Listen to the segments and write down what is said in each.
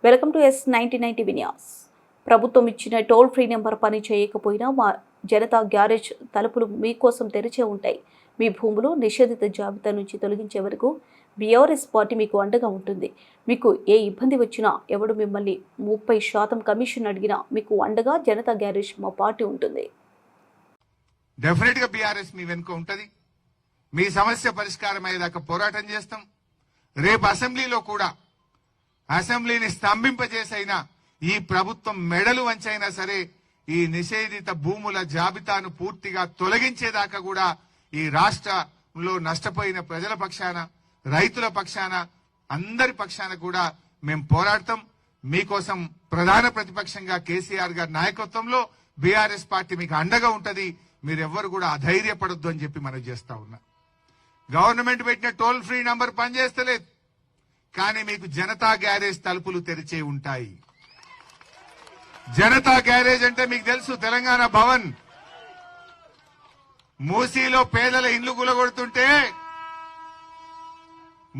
Welcome to S99 Vinyas. ప్రభుత్వం ఇచ్చిన toll free number పని చేయకపోయినా మా జనతా గ్యారేజ్ తలుపులు మీకోసం తెరిచే ఉంటాయి. మీ భూములు నిషేధిత జాబితా నుంచి తొలగించే వరకు బీఆర్ఎస్ పార్టీ మీకు అండగా ఉంటుంది. మీకు ఏ ఇబ్బంది వచ్చినా, ఎవడు మిమ్మల్ని 30% కమిషన్ అడిగినా మీకు అండగా జనతా గ్యారేజ్ మా పార్టీ ఉంటుంది. డెఫినెట్ గా బీఆర్ఎస్ మీ వెనుక ఉంటది. మీ సమస్య పరిష్కారం అయ్యేదాకా పోరాటం చేస్తాం. రేపు అసెంబ్లీలో కూడా అసెంబ్లీని స్తంభింపజేసైనా, ఈ ప్రభుత్వం మెడలు వంచైనా సరే ఈ నిషేధిత భూముల జాబితాను పూర్తిగా తొలగించేదాకా కూడా ఈ రాష్ట్రంలో నష్టపోయిన ప్రజల పక్షాన, రైతుల పక్షాన, అందరి పక్షాన కూడా మేము పోరాడతాం. మీకోసం ప్రధాన ప్రతిపక్షంగా కేసీఆర్ గారి నాయకత్వంలో బీఆర్ఎస్ పార్టీ మీకు అండగా ఉంటది. మీరెవ్వరు కూడా అధైర్యపడొద్దు అని చెప్పి మనం చేస్తా ఉన్నా. గవర్నమెంట్ పెట్టిన టోల్ ఫ్రీ నంబర్ పనిచేస్తలేదు, కానీ మీకు జనతా గ్యారేజ్ తలుపులు తెరిచే ఉంటాయి. జనతా గ్యారేజ్ అంటే మీకు తెలుసు, తెలంగాణ భవన్ మూసీలో పేదల ఇండ్లు కూలగొడుతుంటే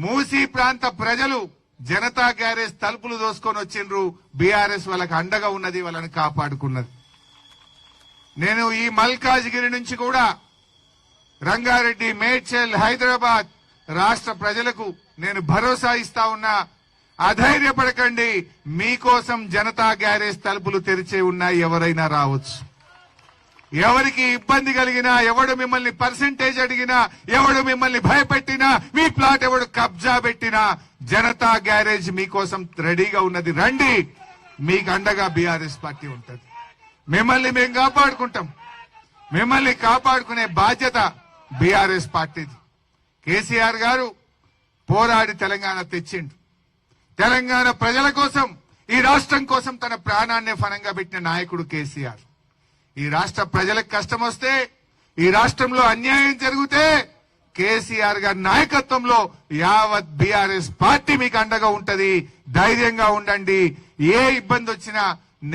మూసీ ప్రాంత ప్రజలు జనతా గ్యారేజ్ తలుపులు దోసుకొని వచ్చిండ్రు. బీఆర్ఎస్ వాళ్ళకి అండగా ఉన్నది, వాళ్ళని కాపాడుకున్నది. నేను ఈ మల్కాజ్గిరి నుంచి కూడా రంగారెడ్డి, మేడ్చల్, హైదరాబాద్ రాష్ట్ర ప్రజలకు నేను భరోసా ఇస్తా ఉన్నా. అధైర్యపడకండి, మీకోసం జనతా గ్యారేజ్ తలుపులు తెరిచే ఉన్నాయి. ఎవరైనా రావచ్చు. ఎవరికి ఇబ్బంది కలిగినా, ఎవడు మిమ్మల్ని పర్సెంటేజ్ అడిగినా, ఎవడు మిమ్మల్ని భయపెట్టినా, మీ ప్లాట్ ఎవడు కబ్జా పెట్టినా జనతా గ్యారేజ్ మీకోసం రెడీగా ఉన్నది. రండి, మీకు అండగా బీఆర్ఎస్ పార్టీ ఉంటుంది. మిమ్మల్ని మేము కాపాడుకుంటాం. మిమ్మల్ని కాపాడుకునే బాధ్యత బీఆర్ఎస్ పార్టీది. కేసీఆర్ గారు పోరాడి తెలంగాణ తెచ్చిండు. తెలంగాణ ప్రజల కోసం, ఈ రాష్ట్రం కోసం తన ప్రాణాన్ని ఫలంగా పెట్టిన నాయకుడు కేసీఆర్. ఈ రాష్ట్ర ప్రజలకు కష్టం వస్తే, ఈ రాష్ట్రంలో అన్యాయం జరిగితే కేసీఆర్ గారి నాయకత్వంలో యావత్ బీఆర్ఎస్ పార్టీ మీకు అండగా ఉంటది. ధైర్యంగా ఉండండి. ఏ ఇబ్బంది వచ్చినా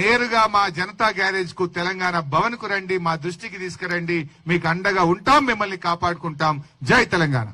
నేరుగా మా జనతా గ్యారేజ్ కు, తెలంగాణ భవన్ కు రండి, మా దృష్టికి తీసుకురండి. మీకు అండగా ఉంటాం, మిమ్మల్ని కాపాడుకుంటాం. జై తెలంగాణ.